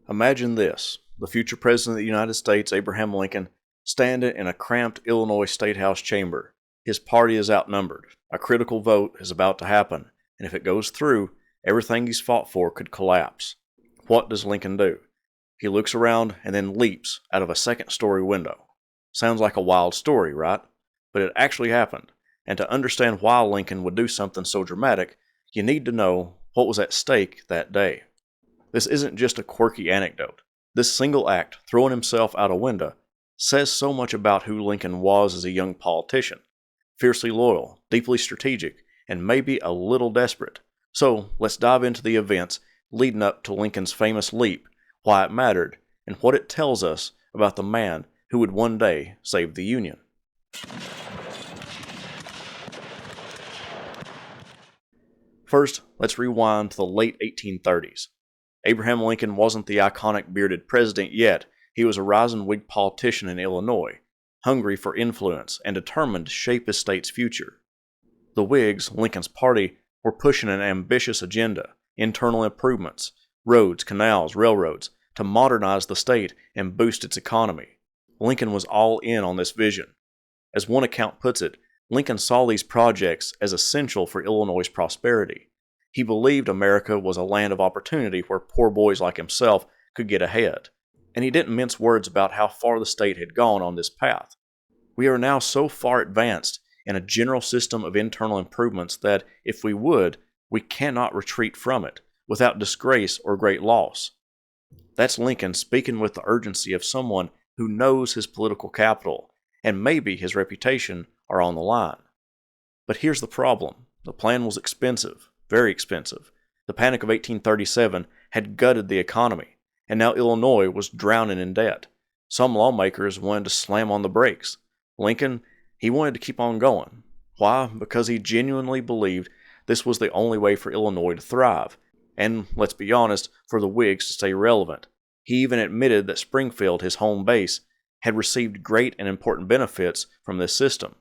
Imagine this: the future President of the United States, Abraham Lincoln, standing in a cramped Illinois State House chamber. His party is outnumbered. A critical vote is about to happen, and if it goes through, everything he's fought for could collapse. What does Lincoln do? He looks around and then leaps out of a second-story window. Sounds like a wild story, right? But it actually happened, and to understand why Lincoln would do something so dramatic, you need to know what was at stake that day. This isn't just a quirky anecdote. This single act, throwing himself out a window, says so much about who Lincoln was as a young politician. Fiercely loyal, deeply strategic, and maybe a little desperate. So, let's dive into the events leading up to Lincoln's famous leap, why it mattered, and what it tells us about the man who would one day save the Union. First, let's rewind to the late 1830s. Abraham Lincoln wasn't the iconic bearded president yet. He was a rising Whig politician in Illinois, hungry for influence and determined to shape his state's future. The Whigs, Lincoln's party, were pushing an ambitious agenda: internal improvements, roads, canals, railroads, to modernize the state and boost its economy. Lincoln was all in on this vision. As one account puts it, Lincoln saw these projects as essential for Illinois' prosperity. He believed America was a land of opportunity where poor boys like himself could get ahead, and he didn't mince words about how far the state had gone on this path. We are now so far advanced in a general system of internal improvements that, if we would, we cannot retreat from it without disgrace or great loss. That's Lincoln speaking with the urgency of someone who knows his political capital, and maybe his reputation are on the line. But here's the problem. The plan was expensive, very expensive. The Panic of 1837 had gutted the economy, and now Illinois was drowning in debt. Some lawmakers wanted to slam on the brakes. Lincoln, he wanted to keep on going. Why? Because he genuinely believed this was the only way for Illinois to thrive, and, let's be honest, for the Whigs to stay relevant. He even admitted that Springfield, his home base, had received great and important benefits from this system.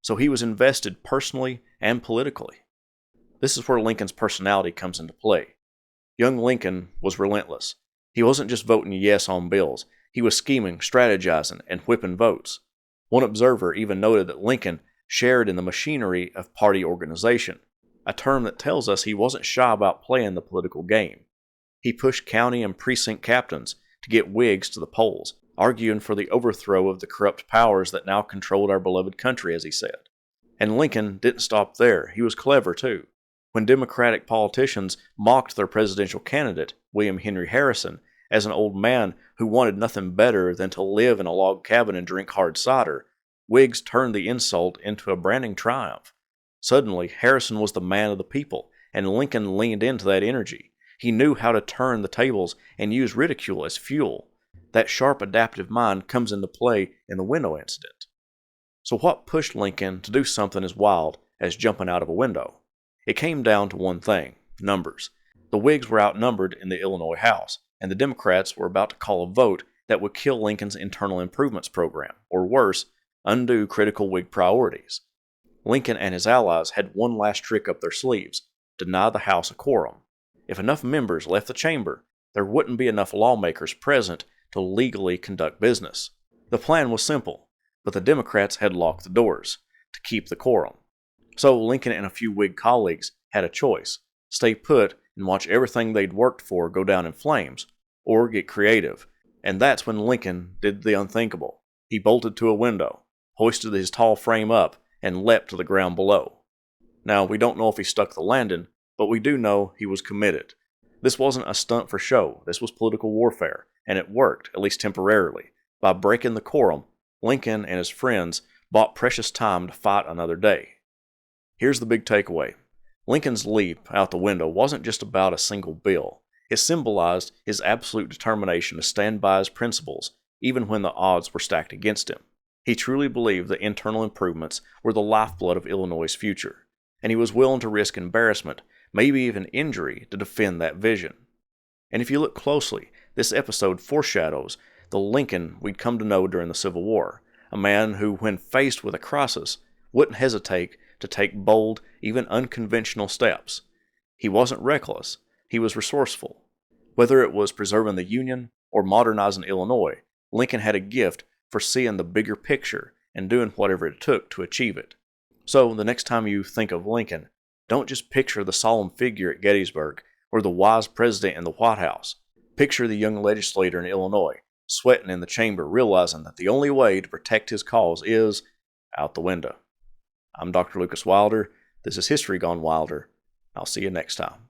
So he was invested personally and politically. This is where Lincoln's personality comes into play. Young Lincoln was relentless. He wasn't just voting yes on bills. He was scheming, strategizing, and whipping votes. One observer even noted that Lincoln shared in the machinery of party organization, a term that tells us he wasn't shy about playing the political game. He pushed county and precinct captains to get Whigs to the polls, arguing for the overthrow of the corrupt powers that now controlled our beloved country, as he said. And Lincoln didn't stop there. He was clever, too. When Democratic politicians mocked their presidential candidate, William Henry Harrison, as an old man who wanted nothing better than to live in a log cabin and drink hard cider, Whigs turned the insult into a branding triumph. Suddenly, Harrison was the man of the people, and Lincoln leaned into that energy. He knew how to turn the tables and use ridicule as fuel. That sharp adaptive mind comes into play in the window incident. So what pushed Lincoln to do something as wild as jumping out of a window? It came down to one thing: numbers. The Whigs were outnumbered in the Illinois House, and the Democrats were about to call a vote that would kill Lincoln's internal improvements program, or worse, undo critical Whig priorities. Lincoln and his allies had one last trick up their sleeves: deny the House a quorum. If enough members left the chamber, there wouldn't be enough lawmakers present to legally conduct business. The plan was simple, but the Democrats had locked the doors to keep the quorum. So Lincoln and a few Whig colleagues had a choice: stay put and watch everything they'd worked for go down in flames, or get creative. And that's when Lincoln did the unthinkable. He bolted to a window, hoisted his tall frame up, and leapt to the ground below. Now, we don't know if he stuck the landing, but we do know he was committed. This wasn't a stunt for show. This was political warfare, and it worked, at least temporarily. By breaking the quorum, Lincoln and his friends bought precious time to fight another day. Here's the big takeaway. Lincoln's leap out the window wasn't just about a single bill. It symbolized his absolute determination to stand by his principles, even when the odds were stacked against him. He truly believed that internal improvements were the lifeblood of Illinois' future, and he was willing to risk embarrassment, maybe even injury, to defend that vision. And if you look closely, this episode foreshadows the Lincoln we'd come to know during the Civil War, a man who, when faced with a crisis, wouldn't hesitate to take bold, even unconventional steps. He wasn't reckless, he was resourceful. Whether it was preserving the Union or modernizing Illinois, Lincoln had a gift for seeing the bigger picture and doing whatever it took to achieve it. So, the next time you think of Lincoln, don't just picture the solemn figure at Gettysburg or the wise president in the White House. Picture the young legislator in Illinois, sweating in the chamber, realizing that the only way to protect his cause is out the window. I'm Dr. Lucas Wilder. This is History Gone Wilder. I'll see you next time.